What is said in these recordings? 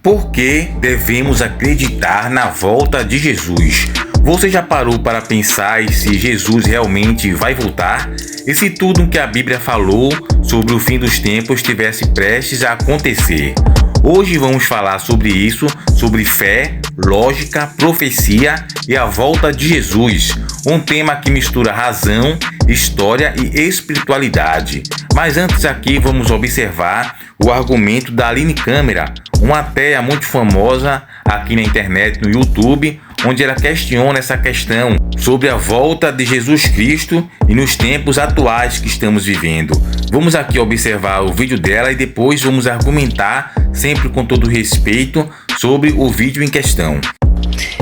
Por que devemos acreditar na volta de Jesus? Você já parou para pensar se Jesus realmente vai voltar? E se tudo o que a Bíblia falou sobre o fim dos tempos estivesse prestes a acontecer? Hoje vamos falar sobre isso, sobre fé, lógica, profecia e a volta de Jesus. Um tema que mistura razão, história e espiritualidade. Mas antes aqui vamos observar o argumento da Aline Câmara, uma ateia muito famosa aqui na internet, no YouTube, onde ela questiona essa questão sobre a volta de Jesus Cristo e nos tempos atuais que estamos vivendo. Vamos aqui observar o vídeo dela e depois vamos argumentar, sempre com todo respeito, sobre o vídeo em questão.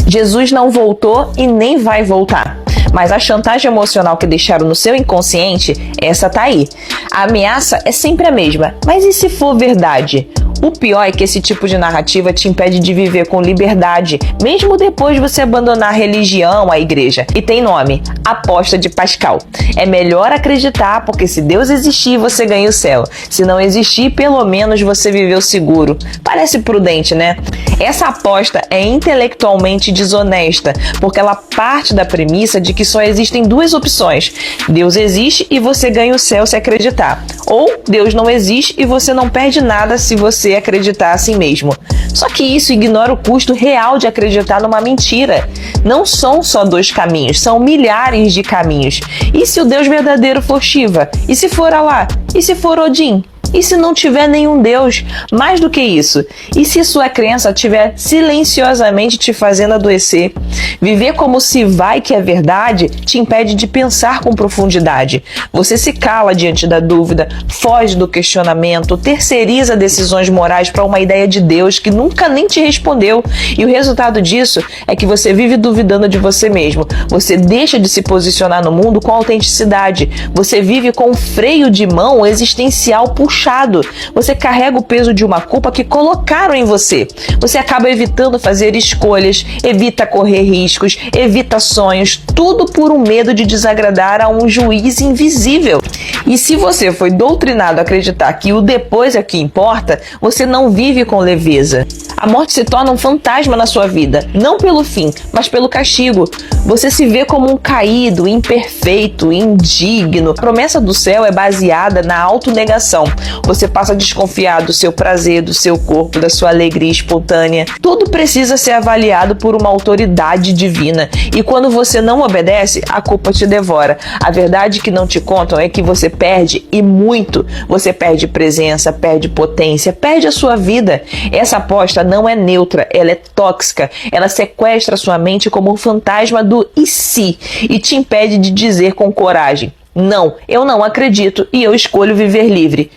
Jesus não voltou e nem vai voltar. Mas a chantagem emocional que deixaram no seu inconsciente, essa tá aí. A ameaça é sempre a mesma. Mas e se for verdade? O pior é que esse tipo de narrativa te impede de viver com liberdade, mesmo depois de você abandonar a religião, a igreja. E tem nome: aposta de Pascal. É melhor acreditar, porque se Deus existir, você ganha o céu. Se não existir, pelo menos você viveu seguro. Parece prudente, né? Essa aposta é intelectualmente desonesta, porque ela parte da premissa de que só existem duas opções: Deus existe e você ganha o céu se acreditar. Ou Deus não existe e você não perde nada se você acreditar assim mesmo. Só que isso ignora o custo real de acreditar numa mentira. Não são só dois caminhos, são milhares de caminhos. E se o Deus verdadeiro for Shiva? E se for Alá? E se for Odin? E se não tiver nenhum Deus? Mais do que isso, e se sua crença estiver silenciosamente te fazendo adoecer? Viver como se vai que é verdade te impede de pensar com profundidade. Você se cala diante da dúvida, foge do questionamento, terceiriza decisões morais para uma ideia de Deus que nunca nem te respondeu. E o resultado disso é que você vive duvidando de você mesmo. Você deixa de se posicionar no mundo com autenticidade. Você vive com um freio de mão existencial puxado. Você carrega o peso de uma culpa que colocaram em você. Você acaba evitando fazer escolhas, evita correr riscos, evita sonhos, tudo por um medo de desagradar a um juiz invisível. E se você foi doutrinado a acreditar que o depois é que importa, você não vive com leveza. A morte se torna um fantasma na sua vida, não pelo fim, mas pelo castigo. Você se vê como um caído, imperfeito, indigno. A promessa do céu é baseada na autonegação. Você passa a desconfiar do seu prazer, do seu corpo, da sua alegria espontânea. Tudo precisa ser avaliado por uma autoridade divina. E quando você não obedece, a culpa te devora. A verdade que não te contam é que você perde, e muito. Você perde presença, perde potência, perde a sua vida. Essa aposta não é neutra, ela é tóxica. Ela sequestra sua mente como um fantasma do e se e te impede de dizer com coragem: não, eu não acredito e eu escolho viver livre.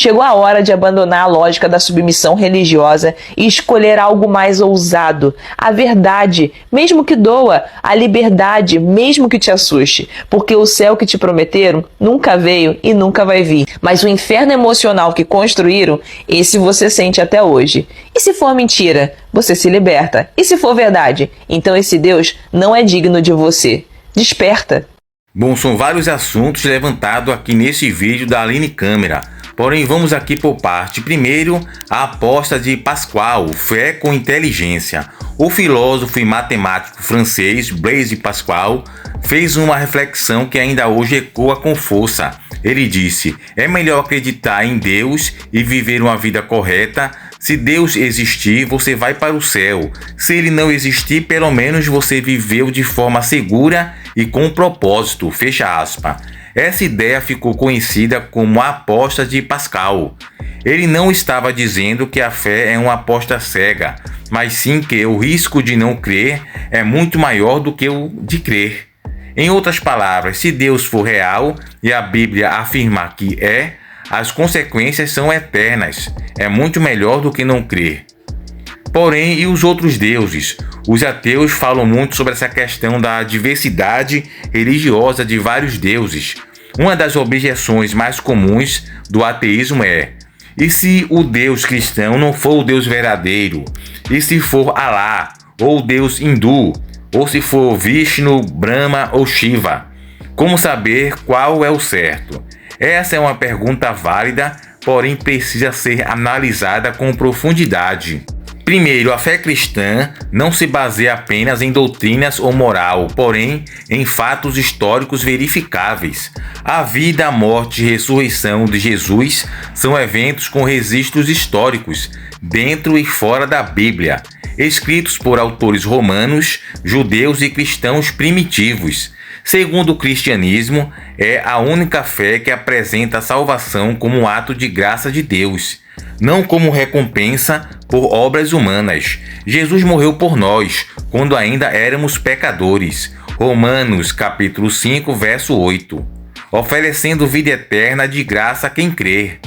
Chegou a hora de abandonar a lógica da submissão religiosa e escolher algo mais ousado. A verdade, mesmo que doa, a liberdade, mesmo que te assuste. Porque o céu que te prometeram nunca veio e nunca vai vir. Mas o inferno emocional que construíram, esse você sente até hoje. E se for mentira, você se liberta. E se for verdade, então esse Deus não é digno de você. Desperta. Bom, são vários assuntos levantados aqui nesse vídeo da Aline Câmara. Porém, vamos aqui por parte. Primeiro, a aposta de Pascal, fé com inteligência. O filósofo e matemático francês Blaise Pascal fez uma reflexão que ainda hoje ecoa com força. Ele disse: é melhor acreditar em Deus e viver uma vida correta. Se Deus existir, você vai para o céu. Se ele não existir, pelo menos você viveu de forma segura e com propósito. Fecha aspas. Essa ideia ficou conhecida como a aposta de Pascal. Ele não estava dizendo que a fé é uma aposta cega, mas sim que o risco de não crer é muito maior do que o de crer. Em outras palavras, se Deus for real e a Bíblia afirmar que é, as consequências são eternas. É muito melhor do que não crer. Porém, e os outros deuses? Os ateus falam muito sobre essa questão da diversidade religiosa de vários deuses. Uma das objeções mais comuns do ateísmo é: e se o Deus cristão não for o Deus verdadeiro? E se for Alá, ou o Deus hindu? Ou se for Vishnu, Brahma ou Shiva? Como saber qual é o certo? Essa é uma pergunta válida, porém precisa ser analisada com profundidade. Primeiro, a fé cristã não se baseia apenas em doutrinas ou moral, porém em fatos históricos verificáveis. A vida, a morte e ressurreição de Jesus são eventos com registros históricos, dentro e fora da Bíblia, escritos por autores romanos, judeus e cristãos primitivos. Segundo o cristianismo, é a única fé que apresenta a salvação como um ato de graça de Deus, não como recompensa por obras humanas. Jesus morreu por nós, quando ainda éramos pecadores. Romanos capítulo 5, verso 8. Oferecendo vida eterna de graça a quem crer.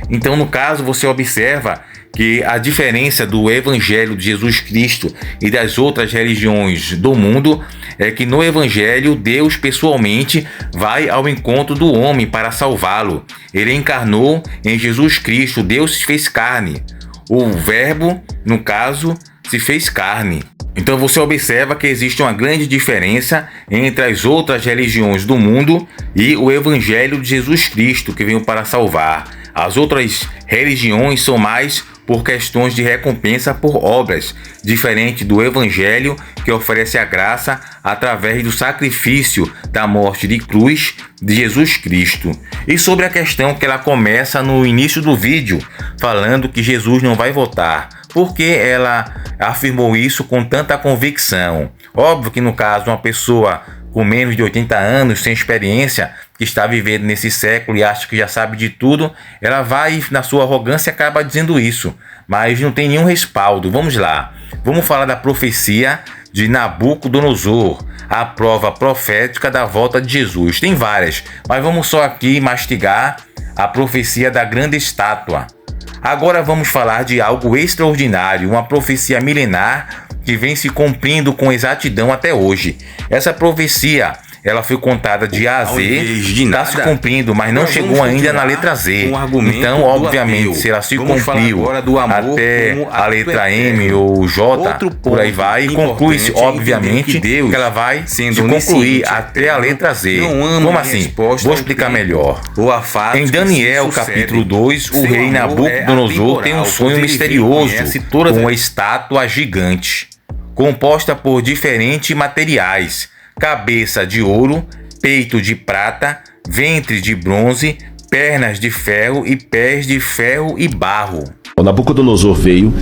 Então, no caso, você observa que a diferença do Evangelho de Jesus Cristo e das outras religiões do mundo é que no Evangelho Deus pessoalmente vai ao encontro do homem para salvá-lo. Ele encarnou em Jesus Cristo, Deus se fez carne. O Verbo, no caso, se fez carne. Então você observa que existe uma grande diferença entre as outras religiões do mundo e o Evangelho de Jesus Cristo, que veio para salvar. As outras religiões são mais por questões de recompensa por obras, diferente do Evangelho, que oferece a graça através do sacrifício da morte de cruz de Jesus Cristo. E sobre a questão que ela começa no início do vídeo, falando que Jesus não vai voltar. Por que ela afirmou isso com tanta convicção? Óbvio que no caso uma pessoa com menos de 80 anos, sem experiência, que está vivendo nesse século e acha que já sabe de tudo, ela vai, na sua arrogância, acaba dizendo isso. Mas não tem nenhum respaldo. Vamos lá. Vamos falar da profecia de Nabucodonosor, a prova profética da volta de Jesus. Tem várias, mas vamos só aqui mastigar a profecia da grande estátua. Agora vamos falar de algo extraordinário, uma profecia milenar que vem se cumprindo com exatidão até hoje. Essa profecia, ela foi contada de A a Z, está se cumprindo, mas não chegou ainda na letra Z. Então, obviamente, se ela se cumpriu até a letra M ou J, por aí vai, e conclui-se, obviamente, que ela vai se concluir até a letra Z. Como assim? Vou explicar melhor. Em Daniel, capítulo 2, o rei Nabucodonosor tem um sonho misterioso com uma estátua gigante, composta por diferentes materiais: cabeça de ouro, peito de prata, ventre de bronze, pernas de ferro e pés de ferro e barro. O Nabucodonosor veio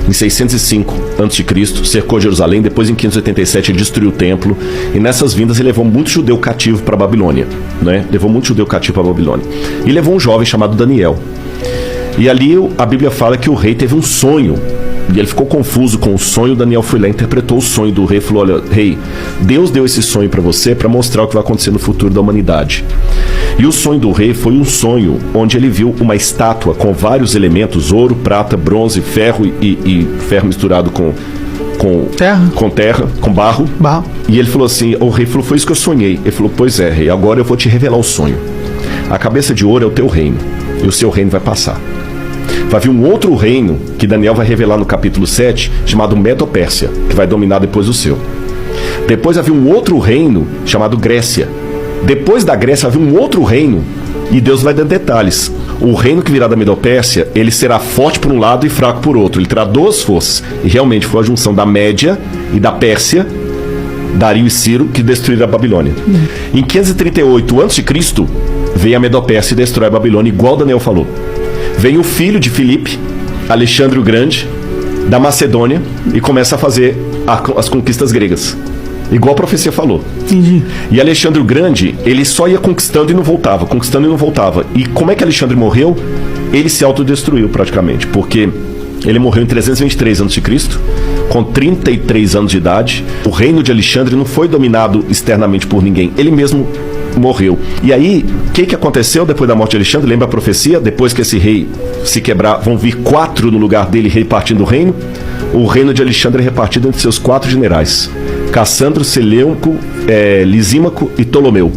em 605 a.C., cercou Jerusalém, depois em 587 ele destruiu o templo, e nessas vindas ele levou muito judeu cativo para a Babilônia, né? Levou muito judeu cativo para a Babilônia. E levou um jovem chamado Daniel. E ali a Bíblia fala que o rei teve um sonho, e ele ficou confuso com o sonho. Daniel foi lá, interpretou o sonho do rei e falou: olha, rei, Deus deu esse sonho para você para mostrar o que vai acontecer no futuro da humanidade. E o sonho do rei foi um sonho onde ele viu uma estátua com vários elementos: ouro, prata, bronze, ferro e ferro misturado com terra, com barro. E ele falou assim, o rei falou: foi isso que eu sonhei. Ele falou: pois é, rei, agora eu vou te revelar o sonho. A cabeça de ouro é o teu reino, e o seu reino vai passar. Vai vir um outro reino que Daniel vai revelar no capítulo 7, chamado Medo-Pérsia, que vai dominar depois o seu. Depois vai vir um outro reino chamado Grécia. Depois da Grécia vai vir um outro reino, e Deus vai dando detalhes. O reino que virá da Medo-Pérsia, ele será forte por um lado e fraco por outro. Ele terá duas forças. E realmente foi a junção da Média e da Pérsia, Dario e Ciro, que destruíram a Babilônia. Em 538 a.C., veio a Medo-Pérsia e destrói a Babilônia, igual Daniel falou. Vem o filho de Filipe, Alexandre o Grande, da Macedônia, e começa a fazer as conquistas gregas, igual a profecia falou. Entendi. E Alexandre o Grande, ele só ia conquistando e não voltava, conquistando e não voltava. E como é que Alexandre morreu? Ele se autodestruiu praticamente, porque ele morreu em 323 a.C., com 33 anos de idade. O reino de Alexandre não foi dominado externamente por ninguém, ele mesmo morreu. E aí, o que aconteceu depois da morte de Alexandre? Lembra a profecia? Depois que esse rei se quebrar, vão vir 4 no lugar dele repartindo o reino. O reino de Alexandre é repartido entre seus 4 generais: Cassandro, Seleuco, Lisímaco e Ptolomeu.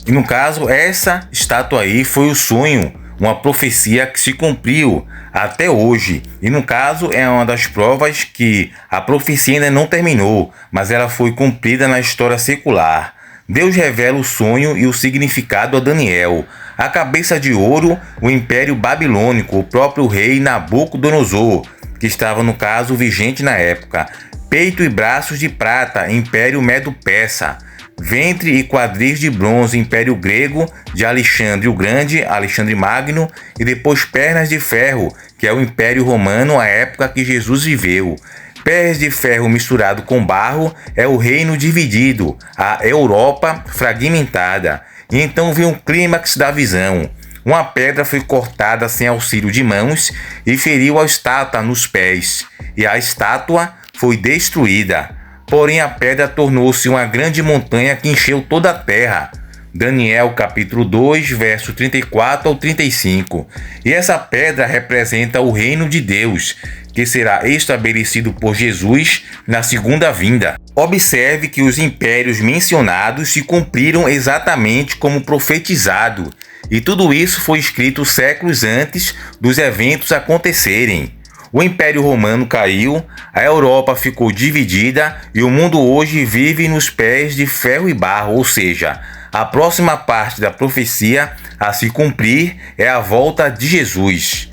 E no caso, essa estátua aí foi o sonho, uma profecia que se cumpriu até hoje. E no caso é uma das provas que a profecia ainda não terminou, mas ela foi cumprida na história secular. Deus revela o sonho e o significado a Daniel. A cabeça de ouro, o Império Babilônico, o próprio rei Nabucodonosor. que estava no caso vigente na época. Peito e braços de prata, Império Medo-Persa. Ventre e quadris de bronze, Império Grego de Alexandre o Grande, Alexandre Magno, e depois pernas de ferro, que é o Império Romano, a época que Jesus viveu. Pés de ferro misturado com barro é o reino dividido, a Europa fragmentada. E então vem o clímax da visão. Uma pedra foi cortada sem auxílio de mãos e feriu a estátua nos pés, e a estátua foi destruída. Porém a pedra tornou-se uma grande montanha que encheu toda a terra. Daniel capítulo 2, verso 34 ao 35. E essa pedra representa o reino de Deus, que será estabelecido por Jesus na segunda vinda. Observe que os impérios mencionados se cumpriram exatamente como profetizado, e tudo isso foi escrito séculos antes dos eventos acontecerem. O Império Romano caiu, a Europa ficou dividida e o mundo hoje vive nos pés de ferro e barro, ou seja, a próxima parte da profecia a se cumprir é a volta de Jesus.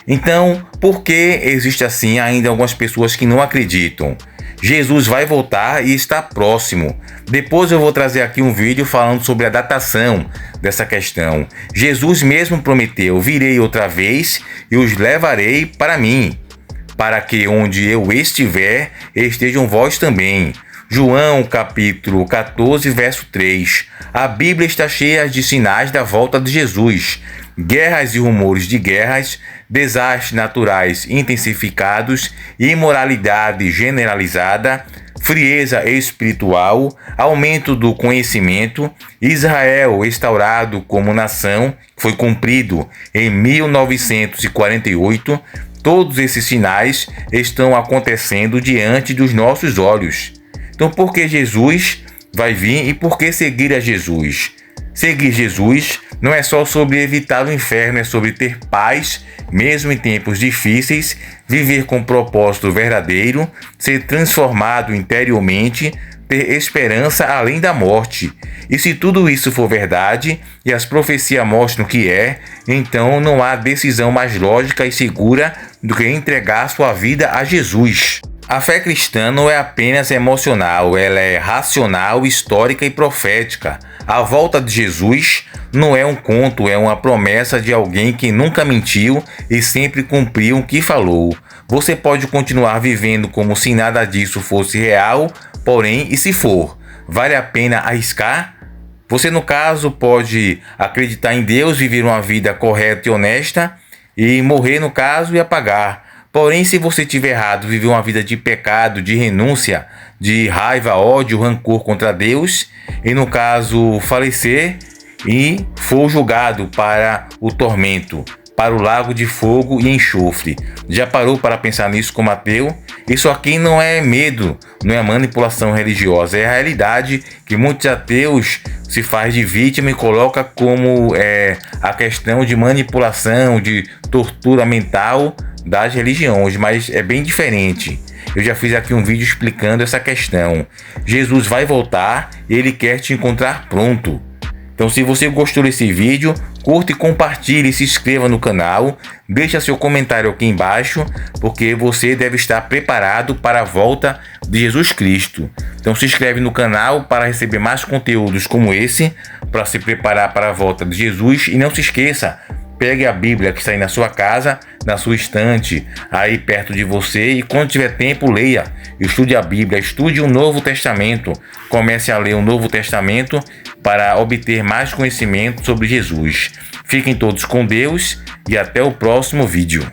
Então, por que existe assim ainda algumas pessoas que não acreditam? Jesus vai voltar e está próximo. Depois eu vou trazer aqui um vídeo falando sobre a datação dessa questão. Jesus mesmo prometeu: virei outra vez e os levarei para mim, para que onde eu estiver, estejam vós também. João capítulo 14, verso 3. A Bíblia está cheia de sinais da volta de Jesus. Guerras e rumores de guerras, desastres naturais intensificados, imoralidade generalizada, frieza espiritual, aumento do conhecimento, Israel instaurado como nação, foi cumprido em 1948. Todos esses sinais estão acontecendo diante dos nossos olhos. Então, por que Jesus vai vir e por que seguir a Jesus? Seguir Jesus não é só sobre evitar o inferno, é sobre ter paz, mesmo em tempos difíceis, viver com propósito verdadeiro, ser transformado interiormente, ter esperança além da morte. E se tudo isso for verdade, e as profecias mostram que é, então não há decisão mais lógica e segura do que entregar sua vida a Jesus. A fé cristã não é apenas emocional, ela é racional, histórica e profética. A volta de Jesus não é um conto, é uma promessa de alguém que nunca mentiu e sempre cumpriu o que falou. Você pode continuar vivendo como se nada disso fosse real, porém, e se for, vale a pena arriscar? Você, no caso, pode acreditar em Deus, viver uma vida correta e honesta e morrer, no caso, e apagar. Porém, se você tiver errado, viver uma vida de pecado, de renúncia, de raiva, ódio, rancor contra Deus, e no caso falecer e for julgado para o tormento, para o lago de fogo e enxofre. Já parou para pensar nisso como ateu? Isso aqui não é medo, não é manipulação religiosa, é a realidade que muitos ateus se faz de vítima e coloca como a questão de manipulação, de tortura mental das religiões, mas é bem diferente. Eu já fiz aqui um vídeo explicando essa questão. Jesus vai voltar e ele quer te encontrar pronto. Então, se você gostou desse vídeo, curta e compartilhe, se inscreva no canal, deixa seu comentário aqui embaixo, porque você deve estar preparado para a volta de Jesus Cristo. Então se inscreve no canal para receber mais conteúdos como esse, para se preparar para a volta de Jesus. E não se esqueça, pegue a Bíblia que está aí na sua casa, na sua estante, aí perto de você, e quando tiver tempo, leia, estude a Bíblia, estude o Novo Testamento, comece a ler o Novo Testamento para obter mais conhecimento sobre Jesus. Fiquem todos com Deus e até o próximo vídeo.